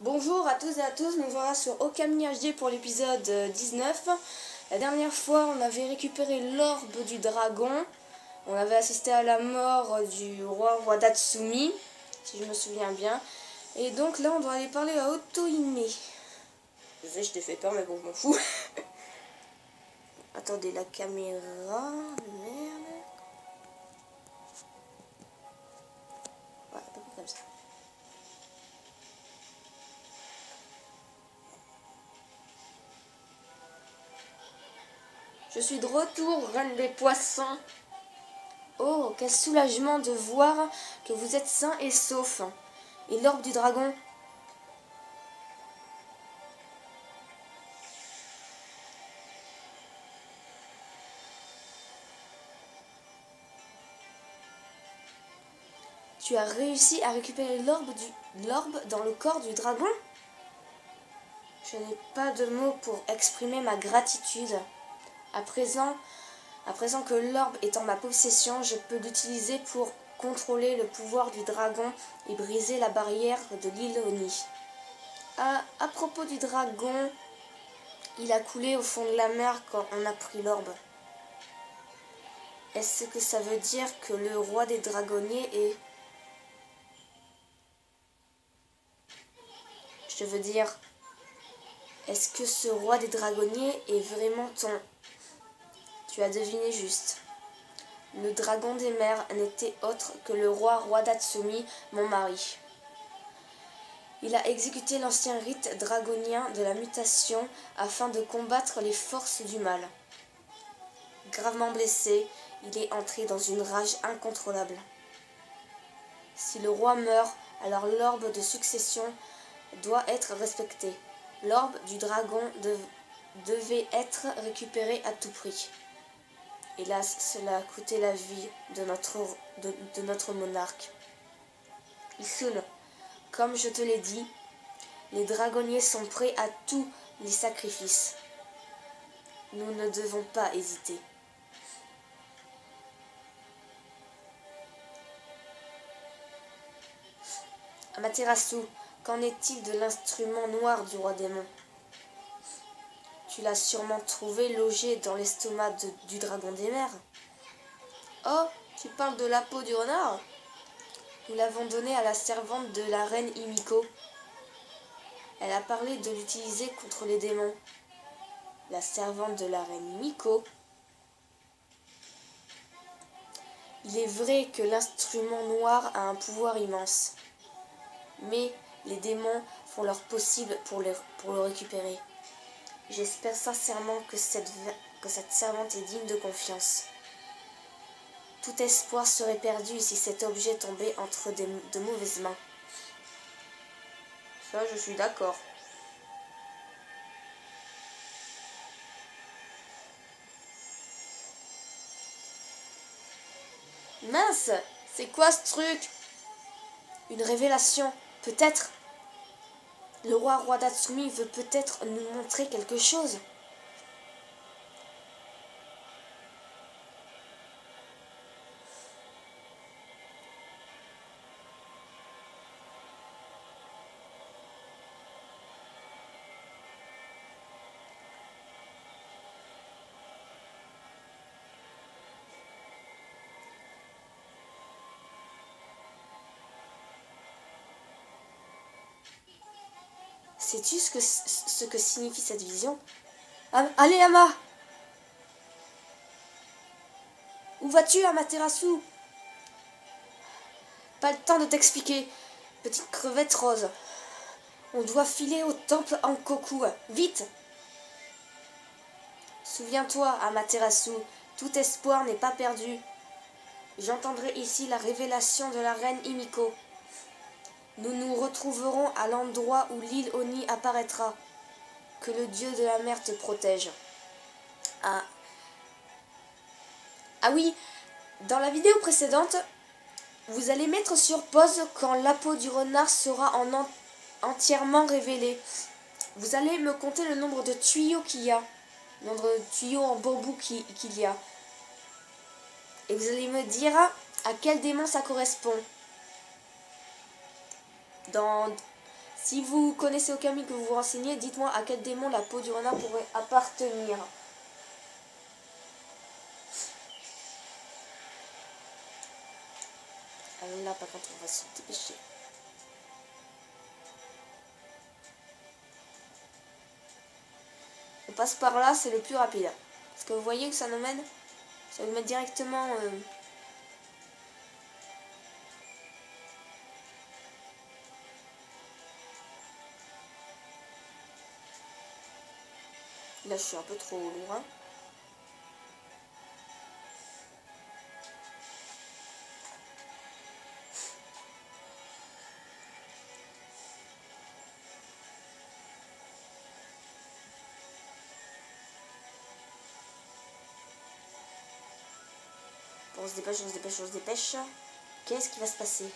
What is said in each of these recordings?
Bonjour à tous et à tous, nous voilà sur Okami HD pour l'épisode 19. La dernière fois, on avait récupéré l'orbe du dragon. On avait assisté à la mort du roi Wadatsumi, si je me souviens bien. Et donc là, on doit aller parler à Otohime. Je sais, je t'ai fait peur, mais bon, je m'en fous. Attendez, la caméra... Merde. Ouais, à peu près comme ça. Je suis de retour, reine des poissons. Oh, quel soulagement de voir que vous êtes sain et sauf. Et l'orbe du dragon? Tu as réussi à récupérer l'orbe dans le corps du dragon? Je n'ai pas de mots pour exprimer ma gratitude. À présent que l'orbe est en ma possession, je peux l'utiliser pour contrôler le pouvoir du dragon et briser la barrière de l'île Oni. À propos du dragon, il a coulé au fond de la mer quand on a pris l'orbe. Est-ce que ça veut dire que le roi des dragonniers est... Je veux dire, est-ce que ce roi des dragonniers est vraiment ton... Tu as deviné juste. Le dragon des mers n'était autre que le roi Wadatsumi, mon mari. Il a exécuté l'ancien rite dragonien de la mutation afin de combattre les forces du mal. Gravement blessé, il est entré dans une rage incontrôlable. Si le roi meurt, alors l'orbe de succession doit être respecté. L'orbe du dragon devait être récupéré à tout prix. Hélas, cela a coûté la vie de notre monarque. Issun, comme je te l'ai dit, les dragonniers sont prêts à tous les sacrifices. Nous ne devons pas hésiter. Amaterasu, qu'en est-il de l'instrument noir du roi démon? Tu l'as sûrement trouvé logé dans l'estomac du dragon des mers. Oh, tu parles de la peau du renard? Nous l'avons donné à la servante de la reine Himiko. Elle a parlé de l'utiliser contre les démons. La servante de la reine Himiko. Il est vrai que l'instrument noir a un pouvoir immense. Mais les démons font leur possible pour le récupérer. J'espère sincèrement que cette servante est digne de confiance. Tout espoir serait perdu si cet objet tombait entre de mauvaises mains. Ça, je suis d'accord. Mince, c'est quoi ce truc? Une révélation, peut-être. Le roi Wadatsumi veut peut-être nous montrer quelque chose. Sais-tu ce que signifie cette vision? Allez, Ama! Où vas-tu, Amaterasu? Pas le temps de t'expliquer, petite crevette rose. On doit filer au temple Ankoku. Vite! Souviens-toi, Amaterasu, tout espoir n'est pas perdu. J'entendrai ici la révélation de la reine Himiko. Nous nous retrouverons à l'endroit où l'île Oni apparaîtra. Que le dieu de la mer te protège. Ah oui, dans la vidéo précédente, vous allez mettre sur pause quand la peau du renard sera entièrement révélée. Vous allez me compter le nombre de tuyaux qu'il y a. Le nombre de tuyaux en bambou qu'il y a. Et vous allez me dire à quel démon ça correspond. Si vous connaissez Okami, que vous vous renseignez, dites-moi à quel démon la peau du renard pourrait appartenir. Alors là, par contre, on va se dépêcher. On passe par là, c'est le plus rapide. Parce que vous voyez que ça nous mène, ça nous met directement... Là, je suis un peu trop loin. On se dépêche, on se dépêche, on se dépêche. Qu'est-ce qui va se passer?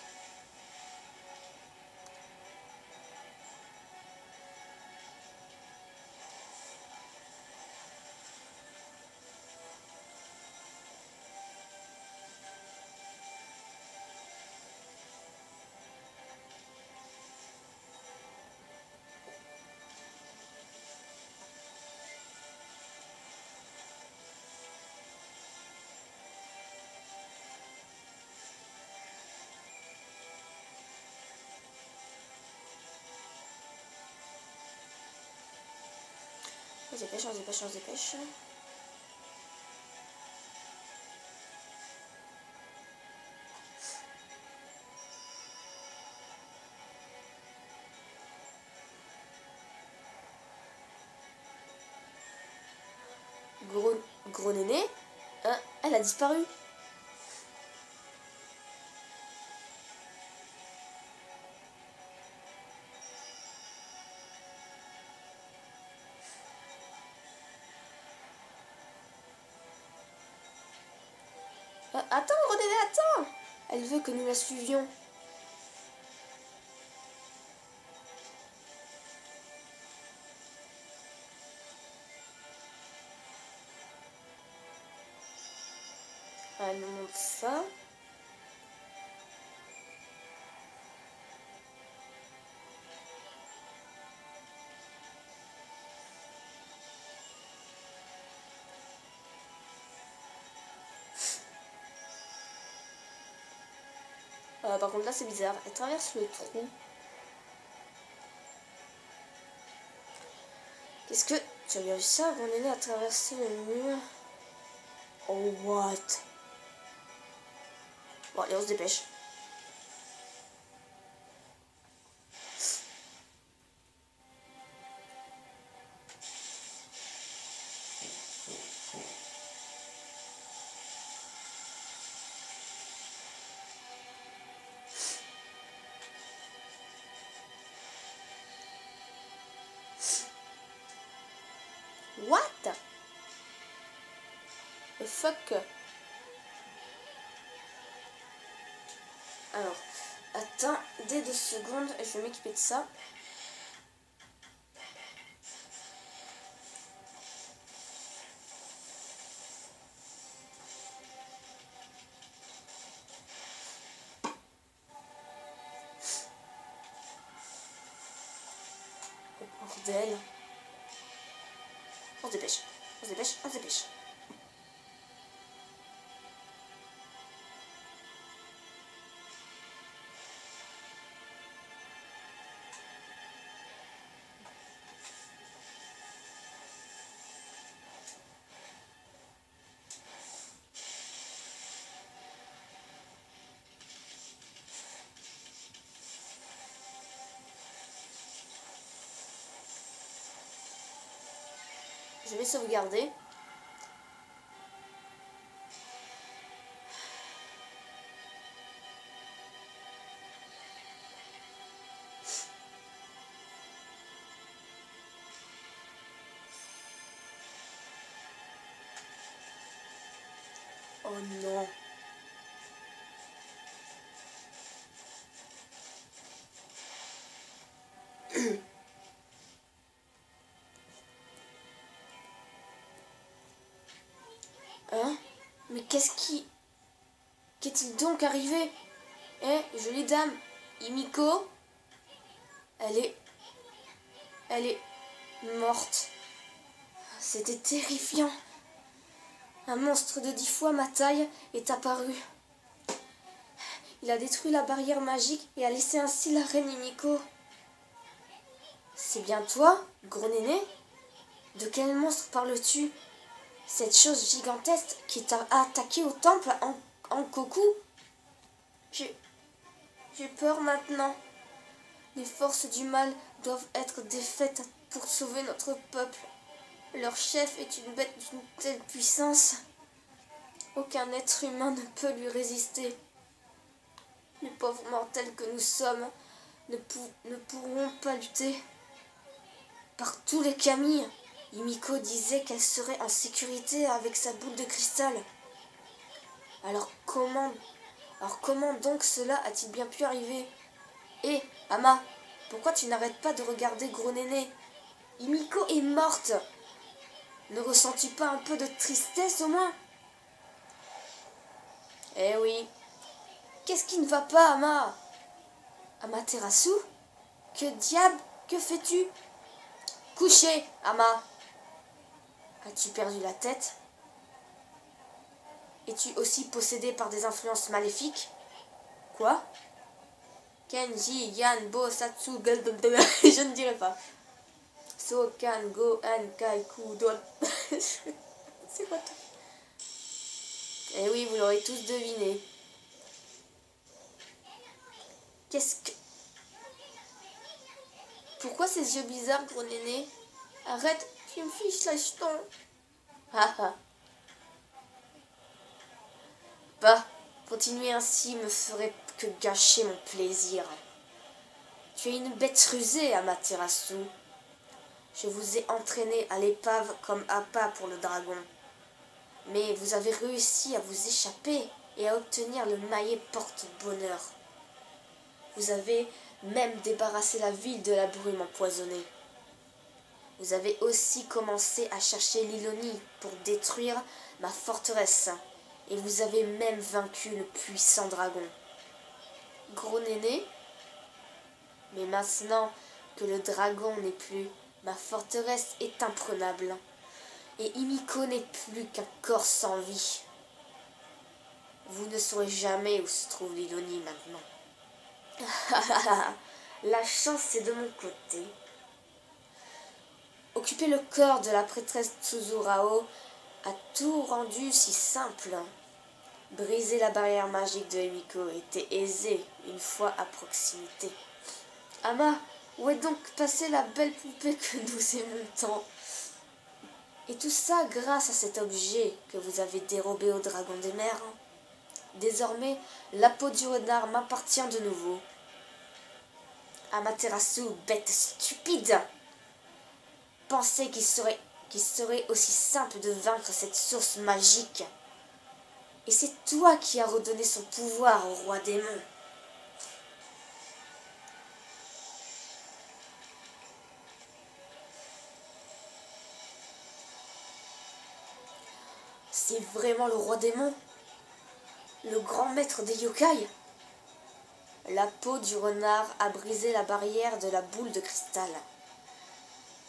On se dépêche, on se dépêche, on se dépêche. Gros néné, elle a disparu. Attends, gros néné, attends. Elle veut que nous la suivions. Elle nous montre ça. Par contre là c'est bizarre, elle traverse le trou. Qu'est-ce que... Tu as bien vu ça? Mon aîné a traversé le mur. Oh what? Bon allez on se dépêche. What? The fuck? Alors, attends, dès 2 secondes, je vais m'équiper de ça. Oh, bordel. On se dépêche, on se dépêche, on se dépêche. Je vais sauvegarder. Oh non. Hein? Mais qu'est-il donc arrivé? Eh, jolie dame, Himiko? Elle est morte. C'était terrifiant. Un monstre de 10 fois ma taille est apparu. Il a détruit la barrière magique et a laissé ainsi la reine Himiko. C'est bien toi, gros néné? De quel monstre parles-tu? Cette chose gigantesque qui t'a attaqué au temple en Koku? J'ai peur maintenant. Les forces du mal doivent être défaites pour sauver notre peuple. Leur chef est une bête d'une telle puissance. Aucun être humain ne peut lui résister. Les pauvres mortels que nous sommes ne pourront pas lutter. Par tous les Kami, Himiko disait qu'elle serait en sécurité avec sa boule de cristal. Alors comment donc cela a-t-il bien pu arriver? Hé, Ama, pourquoi tu n'arrêtes pas de regarder gros néné? Himiko est morte. Ne ressens-tu pas un peu de tristesse au moins? Eh oui. Qu'est-ce qui ne va pas, Ama? Amaterasu? Que diable? Que fais-tu? Couché, Ama. As-tu perdu la tête? Es-tu aussi possédé par des influences maléfiques? Quoi? Kenji, Yan, Bo, Satsu, je ne dirai pas. Sokan, Go, An, Kai, Ku, Don. C'est quoi tout? Eh oui, vous l'aurez tous deviné. Qu'est-ce que... Pourquoi ces yeux bizarres, gros néné? Arrête, tu me fiches la jeton. Ah ah. Bah, continuer ainsi me ferait que gâcher mon plaisir. Tu es une bête rusée, Amaterasu. Je vous ai entraîné à l'épave comme appât pour le dragon. Mais vous avez réussi à vous échapper et à obtenir le maillet porte-bonheur. Vous avez même débarrassé la ville de la brume empoisonnée. Vous avez aussi commencé à chercher l'Ilonie pour détruire ma forteresse. Et vous avez même vaincu le puissant dragon. Gros néné? Mais maintenant que le dragon n'est plus, ma forteresse est imprenable. Et Himiko n'est plus qu'un corps sans vie. Vous ne saurez jamais où se trouve l'Ilonie maintenant. La chance est de mon côté. Occuper le corps de la prêtresse Tsuzurao a tout rendu si simple. Briser la barrière magique de Himiko était aisé une fois à proximité. Ama, où est donc passée la belle poupée que nous aimons tant? Et tout ça grâce à cet objet que vous avez dérobé au dragon des mers. Désormais, la peau du renard m'appartient de nouveau. Amaterasu, bête stupide! Pensez qu'il serait aussi simple de vaincre cette source magique. Et c'est toi qui as redonné son pouvoir au roi démon. C'est vraiment le roi démon? Le grand maître des yokai? La peau du renard a brisé la barrière de la boule de cristal.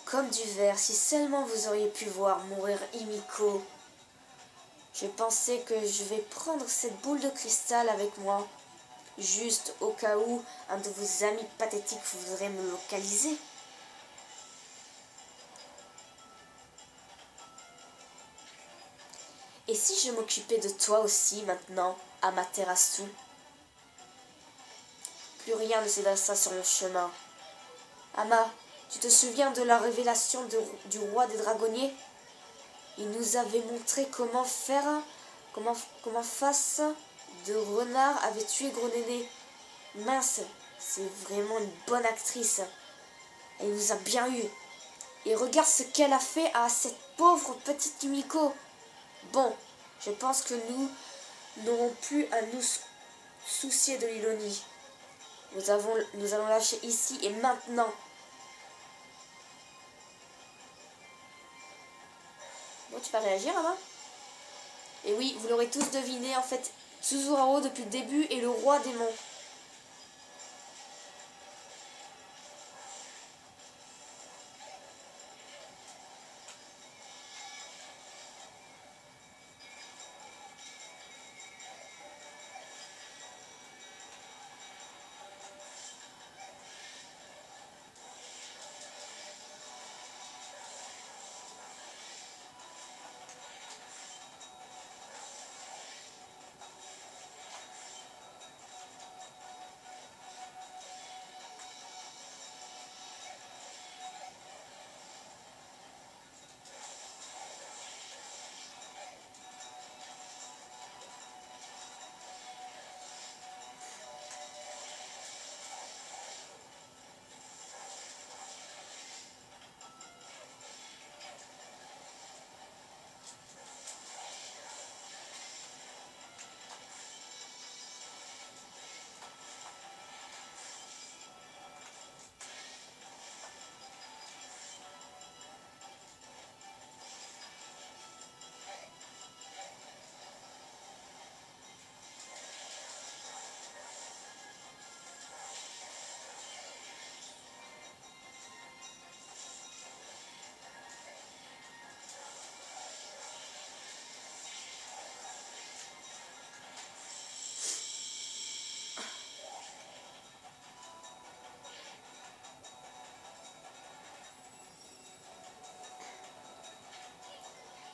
Comme du verre, si seulement vous auriez pu voir mourir Himiko. Je pensais que je vais prendre cette boule de cristal avec moi, juste au cas où un de vos amis pathétiques voudrait me localiser. Et si je m'occupais de toi aussi maintenant, Amaterasu? Plus rien ne s'élança sur mon chemin. Ama, tu te souviens de la révélation du roi des dragonniers? Il nous avait montré comment face de renard avait tué Gros Néné. Mince, c'est vraiment une bonne actrice. Elle nous a bien eu. Et regarde ce qu'elle a fait à cette pauvre petite Himiko. Bon, je pense que nous n'aurons plus à nous soucier de l'Ilonie. Nous allons lâcher ici et maintenant. Bon, tu vas réagir, Ama? Et oui, vous l'aurez tous deviné, en fait, Tsuzurao depuis le début est le roi démon.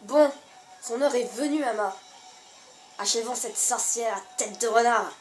Bon, son heure est venue, Ama. Achevons cette sorcière à tête de renard.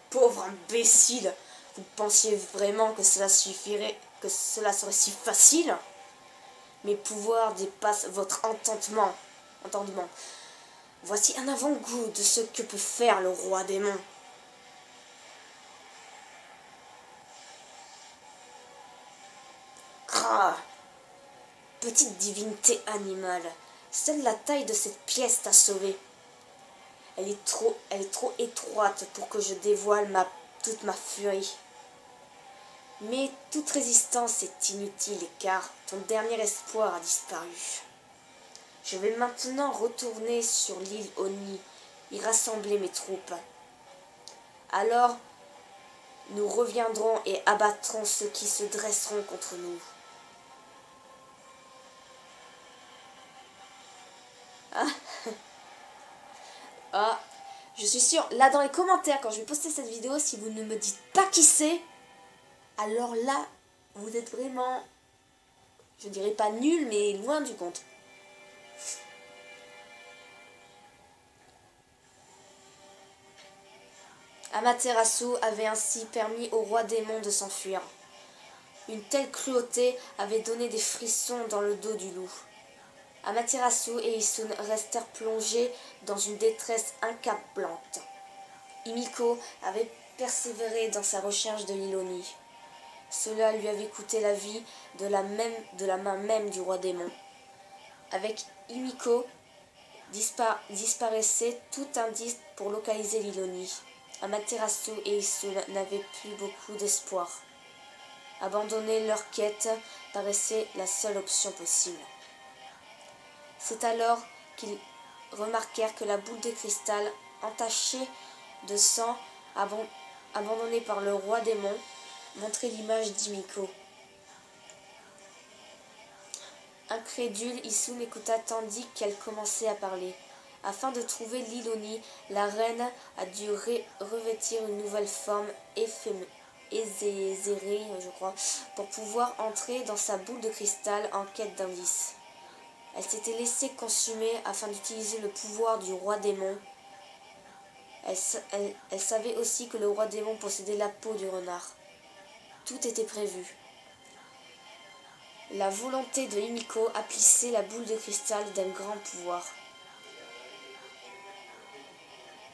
Pauvre imbécile, vous pensiez vraiment que cela suffirait, que cela serait si facile? Mes pouvoirs dépassent votre entendement. Voici un avant-goût de ce que peut faire le roi démon. Crah! Petite divinité animale, seule la taille de cette pièce t'a sauvé. Elle est trop étroite pour que je dévoile toute ma furie. Mais toute résistance est inutile car ton dernier espoir a disparu. Je vais maintenant retourner sur l'île Oni, y rassembler mes troupes. Alors, nous reviendrons et abattrons ceux qui se dresseront contre nous. Ah, ah, je suis sûre, là dans les commentaires, quand je vais poster cette vidéo, si vous ne me dites pas qui c'est, alors là, vous êtes vraiment, je dirais pas nul, mais loin du compte. Amaterasu avait ainsi permis au roi démon de s'enfuir. Une telle cruauté avait donné des frissons dans le dos du loup. Amaterasu et Issun restèrent plongés dans une détresse accablante. Himiko avait persévéré dans sa recherche de l'île Oni. Cela lui avait coûté la vie de la main même du roi démon. Avec Himiko disparaissait tout indice pour localiser l'île Oni. Amaterasu et Issun n'avaient plus beaucoup d'espoir. Abandonner leur quête paraissait la seule option possible. C'est alors qu'ils remarquèrent que la boule de cristal, entachée de sang, abandonnée par le roi démon, montrait l'image d'Himiko. Incrédule, Issun écouta tandis qu'elle commençait à parler. Afin de trouver l'île Oni, la reine a dû revêtir une nouvelle forme ézérée, je crois, pour pouvoir entrer dans sa boule de cristal en quête d'indices. Elle s'était laissée consumer afin d'utiliser le pouvoir du roi démon. Elle savait aussi que le roi démon possédait la peau du renard. Tout était prévu. La volonté de Himiko a plissé la boule de cristal d'un grand pouvoir.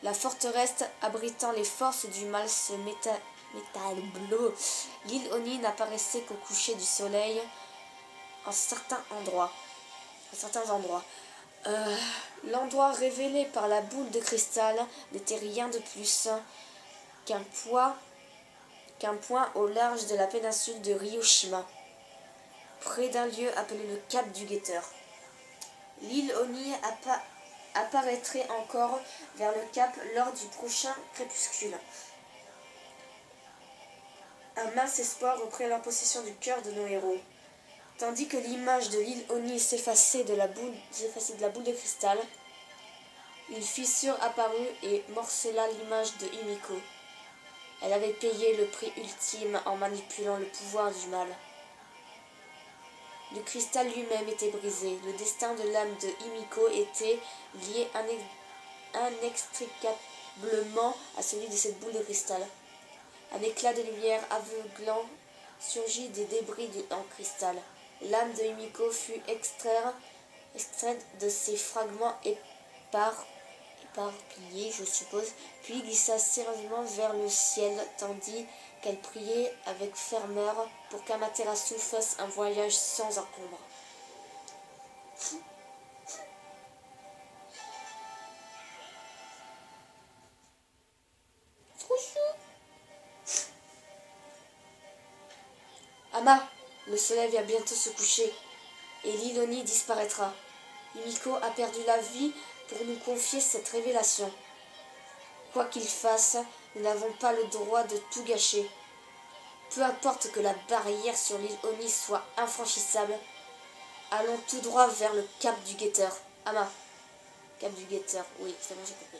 La forteresse abritant les forces du mal se métallo. L'île Oni n'apparaissait qu'au coucher du soleil en certains endroits. L'endroit révélé par la boule de cristal n'était rien de plus qu'un point au large de la péninsule de Ryoshima, près d'un lieu appelé le Cap du Guetteur. L'île Oni apparaîtrait encore vers le cap lors du prochain crépuscule. Un mince espoir reprit leur possession du cœur de nos héros. Tandis que l'image de l'île Oni s'effaçait de la boule de cristal, une fissure apparut et morcela l'image de Himiko. Elle avait payé le prix ultime en manipulant le pouvoir du mal. Le cristal lui-même était brisé. Le destin de l'âme de Himiko était lié inextricablement à celui de cette boule de cristal. Un éclat de lumière aveuglant surgit des débris en cristal. L'âme de Himiko fut extraite de ces fragments éparpillés, je suppose, puis glissa sérieusement vers le ciel, tandis qu'elle priait avec ferveur pour qu'Amaterasu fasse un voyage sans encombre. Trop chou. Ama, le soleil va bientôt se coucher, et l'île Oni disparaîtra. Himiko a perdu la vie pour nous confier cette révélation. Quoi qu'il fasse, nous n'avons pas le droit de tout gâcher. Peu importe que la barrière sur l'île Oni soit infranchissable, allons tout droit vers le cap du guetteur. Ama, cap du guetteur, oui, c'est bon, j'ai compris.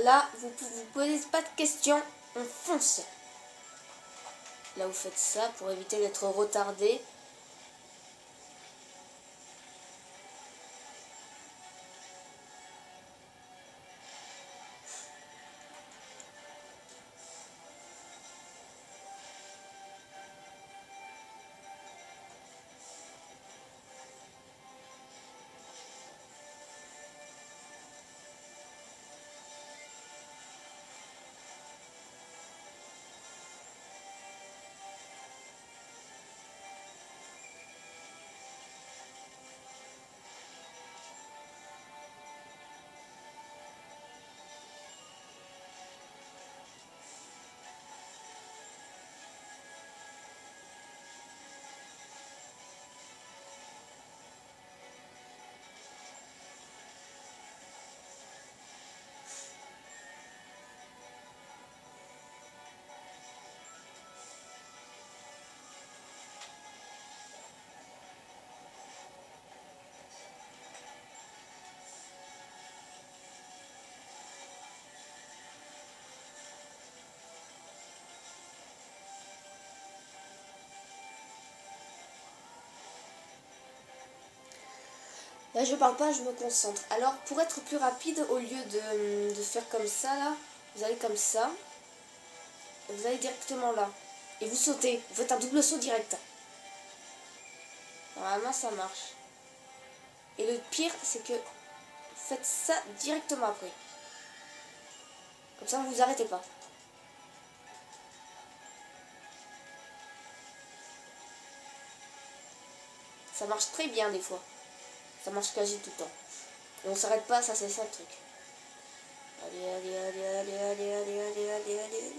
Là, vous posez pas de questions, on fonce. Là, vous faites ça pour éviter d'être retardé. Là, je parle pas, je me concentre. Alors, pour être plus rapide, au lieu de faire comme ça, là, vous allez comme ça. Et vous allez directement là. Et vous sautez. Vous faites un double saut direct. Normalement, ça marche. Et le pire, c'est que vous faites ça directement après. Comme ça, vous vous arrêtez pas. Ça marche très bien des fois. Ça marche quasi tout le temps. Et on s'arrête pas, ça c'est ça le truc. Allez, allez, allez, allez, allez, allez, allez, allez, allez, allez.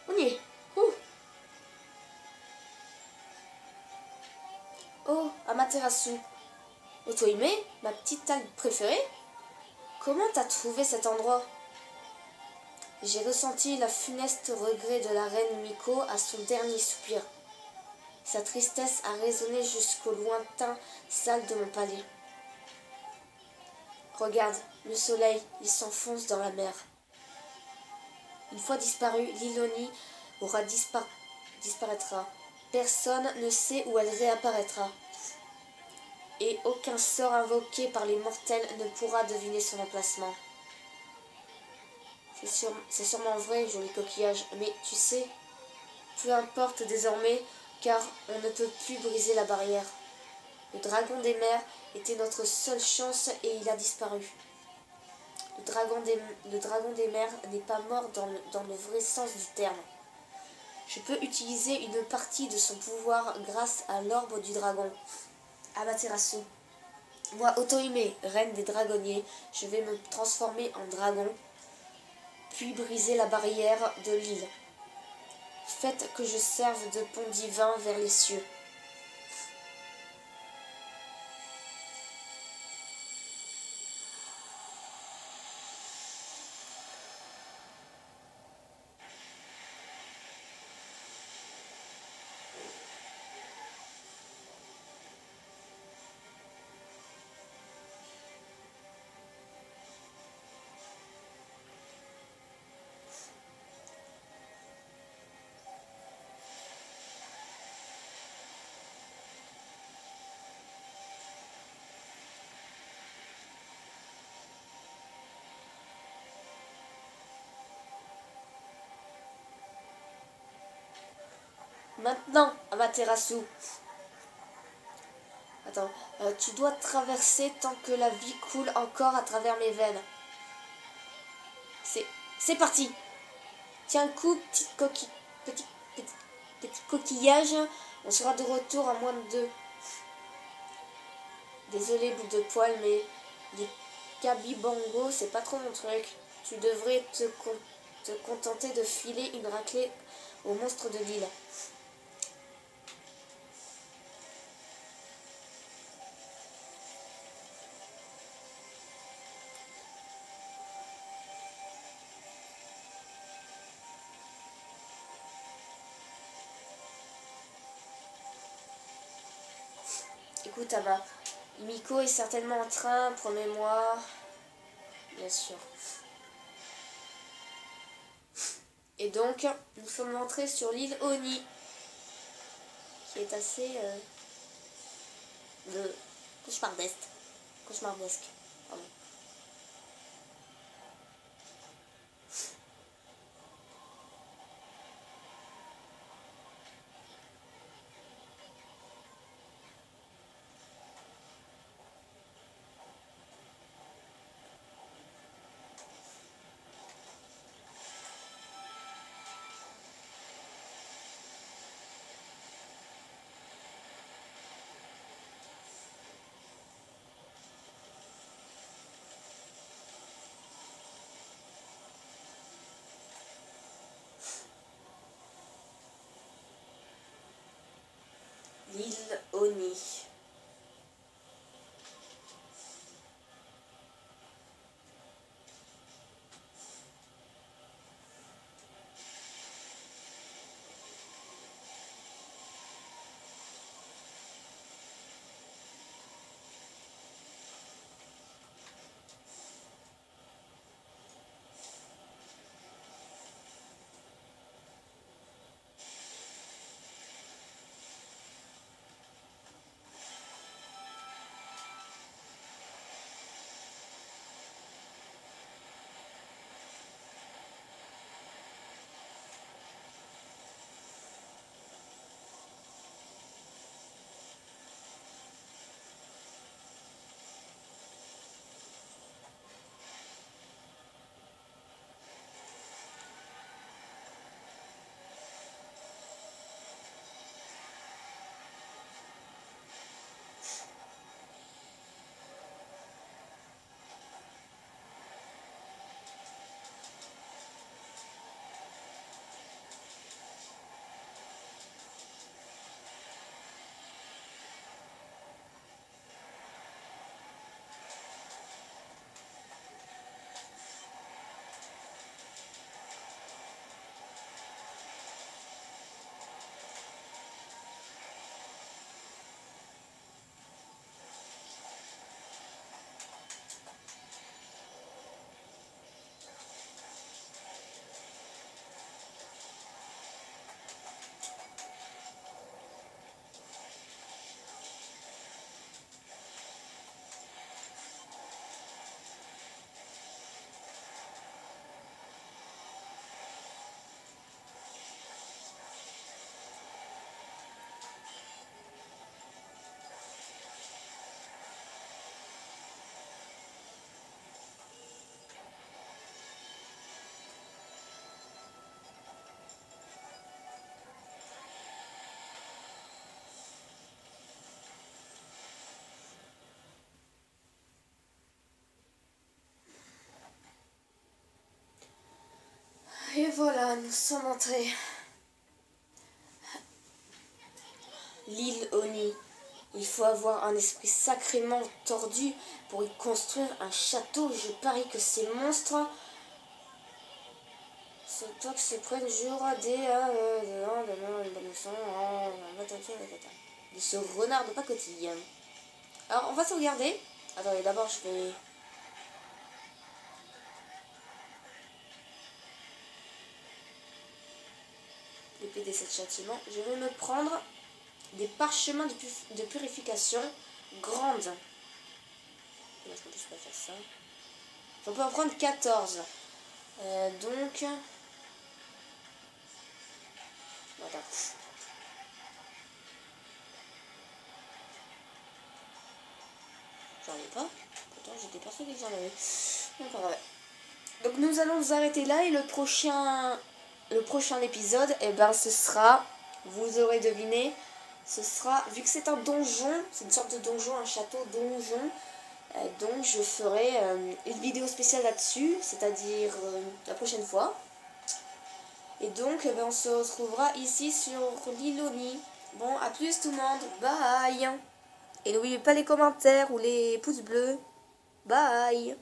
On y est. Ouh. Oh, Amaterasu. Otohime, ma petite algue préférée. Comment t'as trouvé cet endroit? J'ai ressenti la funeste regret de la reine Miko à son dernier soupir. Sa tristesse a résonné jusqu'au lointain salle de mon palais. Regarde, le soleil, il s'enfonce dans la mer. Une fois disparue, l'île Oni aura disparaîtra. Personne ne sait où elle réapparaîtra. Et aucun sort invoqué par les mortels ne pourra deviner son emplacement. C'est sûrement vrai, joli coquillage, mais tu sais, peu importe désormais, car on ne peut plus briser la barrière. Le dragon des mers était notre seule chance et il a disparu. Le dragon des mers n'est pas mort dans le vrai sens du terme. Je peux utiliser une partie de son pouvoir grâce à l'orbe du dragon. Amaterasu. Moi, Otohime, reine des dragonniers, je vais me transformer en dragon, puis briser la barrière de l'île. Faites que je serve de pont divin vers les cieux. Maintenant, Amaterasu. Attends, tu dois traverser tant que la vie coule encore à travers mes veines. C'est parti. Tiens le coup, petit coquillage. On sera de retour à moins de 2. Désolé, bout de poil, mais les Kabibango, c'est pas trop mon truc. Tu devrais te contenter de filer une raclée au monstre de l'île. Écoute, Ama, Miko est certainement en train, promets-moi. Bien sûr. Et donc, nous sommes entrés sur l'île Oni, qui est assez cauchemardesque. Cauchemardesque. Pardon. L'île Oni. Et voilà, nous sommes entrés. L'île Oni. Il faut avoir un esprit sacrément tordu pour y construire un château. Je parie que ces monstres se prennent jour de ce renard de pacotille. Alors, on va sauvegarder. Attendez, d'abord, je vais... l'épée des 7 châtiments. Je vais me prendre des parchemins de purification grandes. Moi, je ne peux pas faire ça. On peut en prendre 14. Donc... Voilà. J'en avais pas. Pourtant, j'étais persuadée que j'en avais. D'accord, ouais. Donc, nous allons nous arrêter là. Et le prochain épisode, eh ben, ce sera, vous aurez deviné, ce sera, vu que c'est un donjon, c'est une sorte de donjon, un château donjon, donc je ferai une vidéo spéciale là-dessus, c'est-à-dire la prochaine fois. Et donc, eh ben, on se retrouvera ici sur l'île Oni. Bon, à plus tout le monde, bye. Et n'oubliez pas les commentaires ou les pouces bleus, bye.